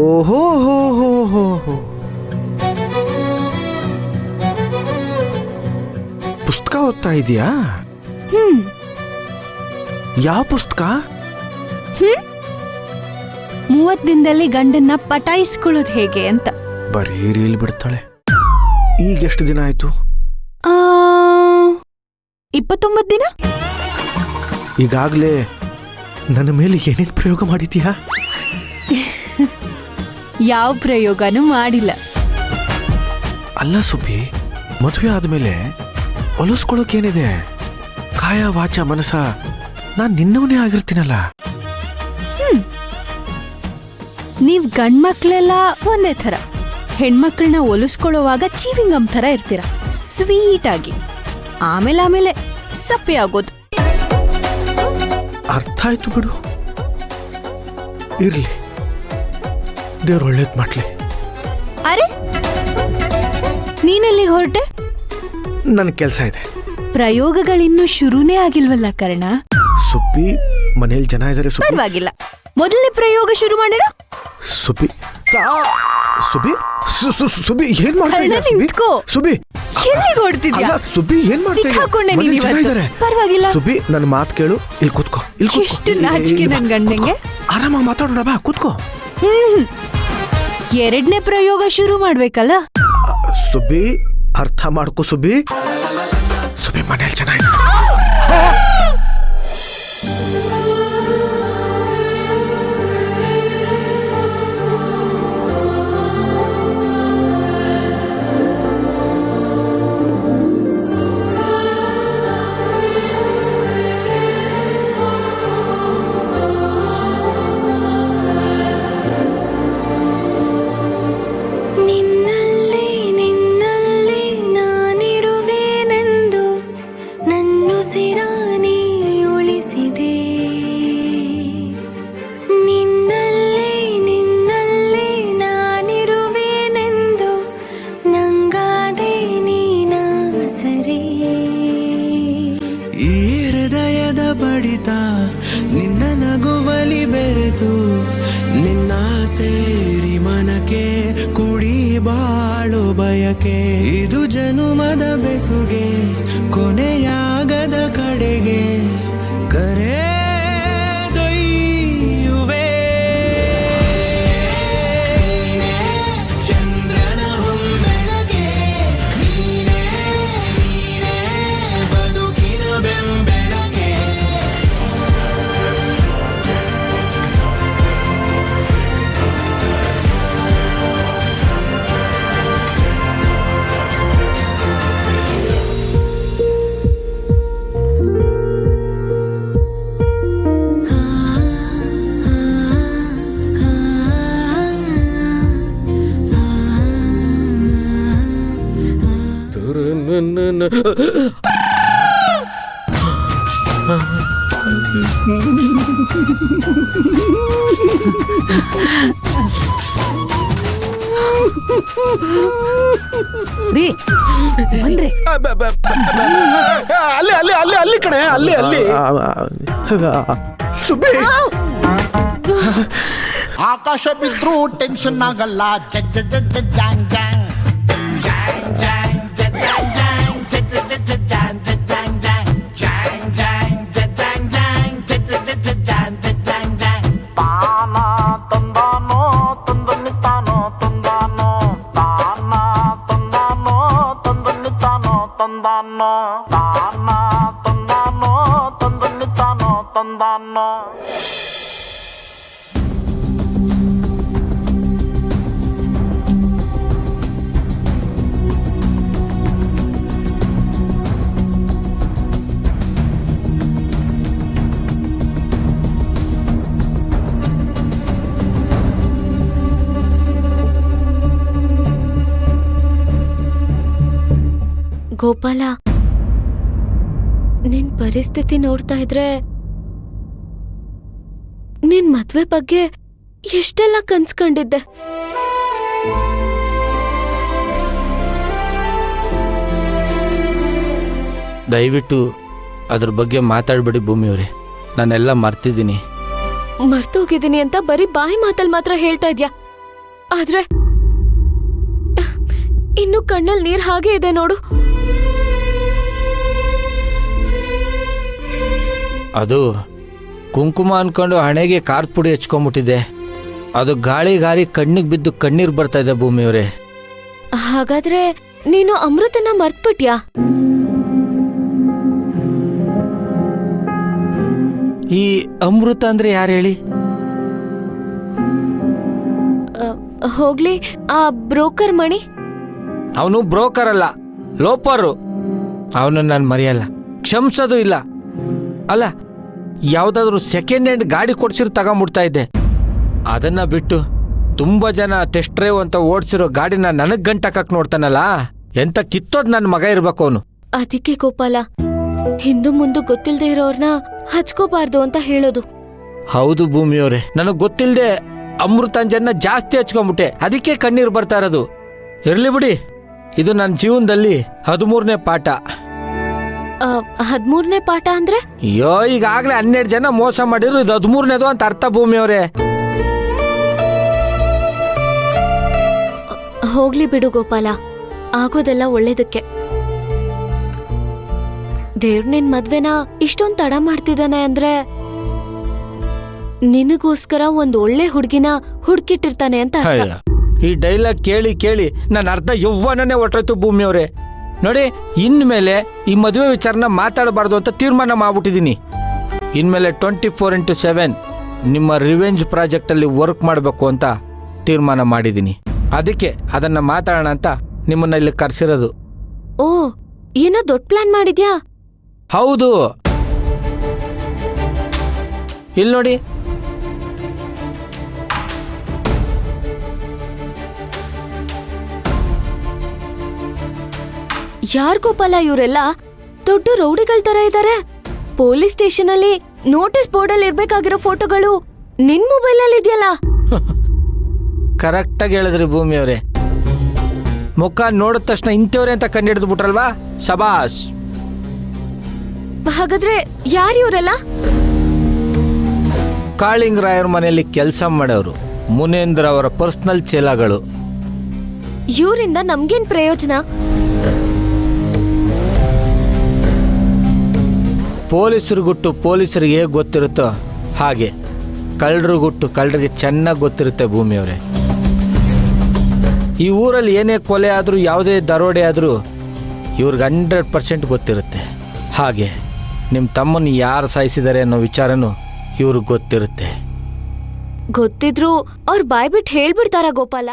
ಓಹೋ ಹೋ ಹೋ ಹೋ ಹೋ. ಪುಸ್ತಕ ಓದ್ತಾ ಇದೀಯಾ? ಯಾವ ಪುಸ್ತಕ? 30 ದಿನದಲ್ಲಿ ಗಂಡನ್ನ ಪಟಾಯಿಸ್ಕೊಳ್ಳೋದು ಹೇಗೆ ಅಂತ. ಬರೀ ರೀಲ್ ಬಿಡ್ತಾಳೆ. ಈಗ ಎಷ್ಟು ದಿನ ಆಯ್ತು? 29 ದಿನ. ಈಗಾಗ್ಲೇ ನನ್ನ ಮೇಲೆ ಏನೇನು ಪ್ರಯೋಗ ಮಾಡಿದ್ಯಾ? ಯಾವ ಪ್ರಯೋಗನೂ ಮಾಡಿಲ್ಲ. ಅಲ್ಲ ಸುಬ್ಬಿ, ಮದುವೆ ಆದ್ಮೇಲೆ ಹೊಲಿಸ್ಕೊಳ್ಳೋಕೇನಿದೆ? ಕಾಯ ವಾಚ ಮನಸ ನಾನ್ ನಿನ್ನವನೇ ಆಗಿರ್ತೀನಲ್ಲ. ನೀವ್ ಗಂಡ್ಮಕ್ಳೆಲ್ಲ ಒಂದೇ ಥರ, ಹೆಣ್ಮಕ್ಳನ್ನ ಒಲಿಸ್ಕೊಳ್ಳೋವಾಗ ಚೀವಿಂಗಮ್ ಥರ ಇರ್ತೀರ, ಸ್ವೀಟ್ ಆಗಿ. ಆಮೇಲೆ ಸಪ್ಪೆ ಆಗೋದು. ಅರ್ಥ ಆಯ್ತು ಬಿಡು. ಇರ್ಲಿ, ದೇವ್ರು ಒಳ್ಳೇದ್ ಮಾಡ್ಲಿ. ಅರೆ, ನೀನೆಲ್ಲಿಗೆ ಹೊರಟೆ? ನನ್ ಕೆಲ್ಸ ಇದೆ. ಪ್ರಯೋಗಗಳಿನ್ನೂ ಶುರುನೇ ಆಗಿಲ್ವಲ್ಲ ಕರ್ಣ. ಸುಬ್ಬಿ, ಮನೇಲಿ ಜನ ಇದಾರೆ. ಪರವಾಗಿಲ್ಲ, ಮೊದಲನೇ ಪ್ರಯೋಗ ಶುರು ಮಾಡಿರ. ಸುಬ್ಬಿ ಸುಬ್ಬಿ ಸುಬ್ಬಿ ಏನ್ ಮಾಡ್ತಾ ಸುಬ್ಬಿ? ಎಲ್ಲಿಗೆ ಹೊರಡ್ತಿದ್ಯಾ? ಸುಬ್ಬಿ ಏನ್ ಮಾಡ್ತಾ? ಪರವಾಗಿಲ್ಲ ಸುಬ್ಬಿ, ನನ್ನ ಮಾತು ಕೇಳು. ಇಲ್ಲಿ ಕೂತ್ಕೋ. ಎಷ್ಟು ನಾಚಿಕೆ ನನ್ ಗಂಡಂಗೆ. ಆರಾಮಾಗಿ ಮಾತಾಡೋಣ, ಬಾ ಕೂತ್ಕೋ. ಎರಡನೇ ಪ್ರಯೋಗ ಶುರು ಮಾಡ್ಬೇಕಲ್ಲ. ಸುಬ್ಬಿ, ಅರ್ಥ ಮಾಡ್ಕೋ ಸುಬ್ಬಿ. ಸುಬ್ಬಿ, ಮನೇಲಿ ಚೆನ್ನಾಗಿ ನಿನ್ನ ನಗುವಲಿ ಬೆರೆತು ನಿನ್ನ ಸೇರಿ ಮನಕ್ಕೆ ಕುಡಿ ಬಾಳು ಬಯಕೆ. ಇದು ಜನುಮದ ಬೆಸುಗೆ, ಕೊನೆಯಾಗದ ಕಡೆಗೆ ಕರೆ ದೊಯ್ಯುವೆ. ಚಂದ್ರನ ಹೊಂಬೆಳಗೆ ನೀನೇ, ನೀನೇ ಬದುಕಿನ ಬೆಂಬೆಳಗೆ. ರೀ ಬಂದ್ರೆ ಅಲ್ಲಿ ಅಲ್ಲಿ ಅಲ್ಲಿ ಅಲ್ಲಿ ಕಣೆ, ಅಲ್ಲಿ ಅಲ್ಲಿ. ಸುಬ್ಬಿ, ಆಕಾಶ ಬಿದ್ರು ಟೆನ್ಷನ್ ಆಗಲ್ಲ. ಜಗ್ ಜಗ್ ಜಗ್ ಜಗ್ ಜಾಂಗ್ ಜಾಂಗ್ ಜಾಂಗ್ ಜಾಂಗ್ ಜಗ್ ಜಾಂಗ್ ಜಾಂಗ್ ಜಗ್ ಜಗ್ ಜಗ್ ಜಗ್ ಜಾಂಗ್ ಜಗ್ ಜಾಂಗ್ ಜಾಂಗ್ ಜಾಂಗ್ ಜಗ್ ಜಾಂಗ್ ಜಾಂಗ್ ಜಗ್ ಜಗ್ ಜಗ್ ಜಗ್ ಜಾಂಗ್ ಜಗ್ ಜಾಂಗ್ ಜಾಂಗ್. ತಾನ ತಂದಾನೋ ತಂದನಿತಾನೋ ತಂದಾನೋ, ತಾನ ತಂದಾನೋ ತಂದನಿತಾನೋ ತಂದಾನೋ, ತಾನ ತಂದಾನೋ ತಂದನಿತಾನೋ ತಂದಾನೋ. ಗೋಪಾಲ, ನಿನ್ ಪರಿಸ್ಥಿತಿ ನೋಡ್ತಾ ಇದ್ರೆ ನಿನ್ ಮದ್ವೆ ಬಗ್ಗೆ ಎಷ್ಟೆಲ್ಲ ಕನ್ಸ್ಕೊಂಡಿದ್ದೆ. ದಯವಿಟ್ಟು ಅದ್ರ ಬಗ್ಗೆ ಮಾತಾಡ್ಬೇಡಿ ಭೂಮಿಯವರೇ, ನಾನೆಲ್ಲ ಮರ್ತಿದ್ದೀನಿ. ಮರ್ತೋಗಿದ್ದೀನಿ ಅಂತ ಬರೀ ಬಾಯಿ ಮಾತಲ್ಲಿ ಮಾತ್ರ ಹೇಳ್ತಾ ಇದ್ಯಾ. ಆದ್ರೆ ಇನ್ನು ಕಣ್ಣಲ್ಲಿ ನೀರ್ ಹಾಗೆ ಇದೆ ನೋಡು. ಅದು ಕುಂಕುಮ ಅನ್ಕೊಂಡು ಹಣೆಗೆ ಖಾರದ ಪುಡಿ ಹಚ್ಕೊಂಡ್ಬಿಟ್ಟಿದೆ. ಅದು ಗಾಳಿ ಕಣ್ಣಿಗೆ ಬಿದ್ದು ಕಣ್ಣೀರು ಬರ್ತಾ ಇದೆ ಭೂಮಿಯವರೇ. ಹಾಗಾದ್ರೆ ನೀನು ಅಮೃತನ ಮರ್ತ್ಬಿಟ್ಯಾ? ಈ ಅಮೃತ ಅಂದ್ರೆ ಯಾರು ಹೇಳಿ? ಹೋಗ್ಲಿ, ಆ ಬ್ರೋಕರ್ ಮಣಿ. ಅವನು ಬ್ರೋಕರ್ ಅಲ್ಲ, ಲೋಪರು. ಅವನು ನಾನು ಮರೆಯಲ್ಲ, ಕ್ಷಮಿಸೋದು ಇಲ್ಲ. ಅಲ್ಲ, ಯಾವುದಾದ್ರೂ ಸೆಕೆಂಡ್ ಹ್ಯಾಂಡ್ ಗಾಡಿ ಕೊಡ್ಸಿರೋ ತಗೊಂಬಿಡ್ತಾ ಇದ್ದೆ. ಅದನ್ನ ಬಿಟ್ಟು ತುಂಬ ಜನ ಟೆಸ್ಟ್ ಡ್ರೈವ್ ಅಂತ ಓಡಿಸಿರೋ ಗಾಡಿನ ನನಗೆ ಗಂಟಾಕಕ್ಕೆ ನೋಡ್ತಾನಲ್ಲ, ಎಂತ ಕಿತ್ತೋದ್ ನನ್ನ ಮಗ ಇರ್ಬೇಕು ಅವನು. ಅದಕ್ಕೆ ಗೋಪಾಲ, ಹಿಂದು ಮುಂದೆ ಗೊತ್ತಿಲ್ಲದೆ ಇರೋರ್ನ ಹಚ್ಕೋಬಾರ್ದು ಅಂತ ಹೇಳೋದು. ಹೌದು ಭೂಮಿಯವರೇ, ನನಗೆ ಗೊತ್ತಿಲ್ಲದೆ ಅಮೃತಾಂಜನ್ನ ಜಾಸ್ತಿ ಹಚ್ಕೊಂಡ್ಬಿಟ್ಟೆ, ಅದಕ್ಕೆ ಕಣ್ಣೀರು ಬರ್ತಾ ಇರೋದು. ಇರ್ಲಿ ಬಿಡಿ, ಇದು ನನ್ನ ಜೀವನದಲ್ಲಿ 13ನೇ ಪಾಠ. 13ನೇ ಪಾಠ ಅಂದ್ರೆ? ಅಯ್ಯೋ, ಈಗಾಗಲೇ 12 ಜನ ಮೋಸ ಮಾಡಿದ್ರು, ಇದು 13ನೇದು ಅಂತ ಅರ್ಥ ಭೂಮಿಯವರೇ. ಹೋಗ್ಲಿ ಬಿಡು ಗೋಪಾಲ, ಆಗೋದೆಲ್ಲ ಒಳ್ಳೇದಕ್ಕೆ. ದೇವ್ರ ನಿನ್ ಮದ್ವೆನ ಇಷ್ಟೊಂದ್ ತಡ ಮಾಡ್ತಿದ್ದಾನೆ ಅಂದ್ರೆ ನಿನಗೋಸ್ಕರ ಒಂದ್ ಒಳ್ಳೆ ಹುಡ್ಗಿನ ಹುಡ್ಕಿಟ್ಟಿರ್ತಾನೆ ಅಂತ ಅರ್ಥ. ಅಯ್ಯ, ಈ ಡೈಲಾಗ್ ಕೇಳಿ ಕೇಳಿ ನನ್ನ ಅರ್ಧ ಯೌವನನೇ ಹೊರಟೋಯ್ತು ಭೂಮಿಯವರೇ. ನೋಡಿ, ಇನ್ಮೇಲೆ ಈ ಮದುವೆ ವಿಚಾರನ ಮಾತಾಡಬಾರ್ದು ಅಂತ ತೀರ್ಮಾನ ಮಾಡ್ಬಿಟ್ಟಿದ್ದೀನಿ. ಇನ್ಮೇಲೆ 24x7 ನಿಮ್ಮ ರಿವೆಂಜ್ ಪ್ರಾಜೆಕ್ಟಲ್ಲಿ ವರ್ಕ್ ಮಾಡಬೇಕು ಅಂತ ತೀರ್ಮಾನ ಮಾಡಿದ್ದೀನಿ. ಅದಕ್ಕೆ ಅದನ್ನ ಮಾತಾಡೋಣ ಅಂತ ನಿಮ್ಮನ್ನ ಇಲ್ಲಿ ಕರೆಸಿರೋದು. ಓ, ಏನೋ ದೊಡ್ಡ ಪ್ಲಾನ್ ಮಾಡಿದ್ಯಾ? ಹೌದು, ಇಲ್ಲಿ ನೋಡಿ. ಯಾರ್ ಗೋಪಾಲ ಇವರೆಲ್ಲ? ದೊಡ್ಡ ರೌಡಿಗಳ ತರ ಇದ್ದಾರೆ. ಪೊಲೀಸ್ ಸ್ಟೇಷನ್ ಅಲ್ಲಿ ನೋಟಿಸ್ ಬೋರ್ಡ್ ಅಲ್ಲಿ ಇರ್ಬೇಕಾಗಿರೋ ಫೋಟೋಗಳು ನಿನ್ ಮೊಬೈಲ್ ಅಲ್ಲಿ ಇದೆಯಲ್ಲ? ಕರೆಕ್ಟಾಗಿ ಹೇಳಿದ್ರಿ ಭೂಮಿಯವರೇ. ಮುಖ ನೋಡಿದ ತಕ್ಷಣ ಇಂಥವ್ರೆ ಅಂತ ಕಂಡಿಡಿದು ಬಿಟ್ರಲ್ವಾ, ಶಬಾಸ್. ಹಾಗಾದ್ರೆ ಯಾರು ಇವರೆಲ್ಲ? ಕಾಳಿಂಗರಾಯರ ಮನೆಯಲ್ಲಿ ಕೆಲಸ ಮಾಡೋರು, ಮುನೇಂದ್ರ ಅವರ ಪರ್ಸನಲ್ ಚೇಲಾಗಳು. ಇವರಿಂದ ನಮ್ಗೇನ್ ಪ್ರಯೋಜನ? ಪೊಲೀಸರು ಗುಟ್ಟು ಪೊಲೀಸರಿಗೆ ಹೇಗೆ ಗೊತ್ತಿರುತ್ತೋ ಹಾಗೆ ಕಳ್ಳರು ಗುಟ್ಟು ಕಳ್ಳರಿಗೆ ಚೆನ್ನಾಗಿ ಗೊತ್ತಿರುತ್ತೆ ಭೂಮಿಯವರೇ. ಈ ಊರಲ್ಲಿ ಏನೇ ಕೊಲೆ ಆದರೂ ಯಾವುದೇ ದರೋಡೆ ಆದರೂ ಇವ್ರಿಗೆ 100% ಗೊತ್ತಿರುತ್ತೆ. ಹಾಗೆ ನಿಮ್ಮ ತಮ್ಮನ್ನು ಯಾರು ಸಾಯಿಸಿದ್ದಾರೆ ಅನ್ನೋ ವಿಚಾರನೂ ಇವ್ರಿಗೆ ಗೊತ್ತಿರುತ್ತೆ. ಗೊತ್ತಿದ್ರು ಅವ್ರು ಬಾಯ್ಬಿಟ್ಟು ಹೇಳ್ಬಿಡ್ತಾರ ಗೋಪಾಲ?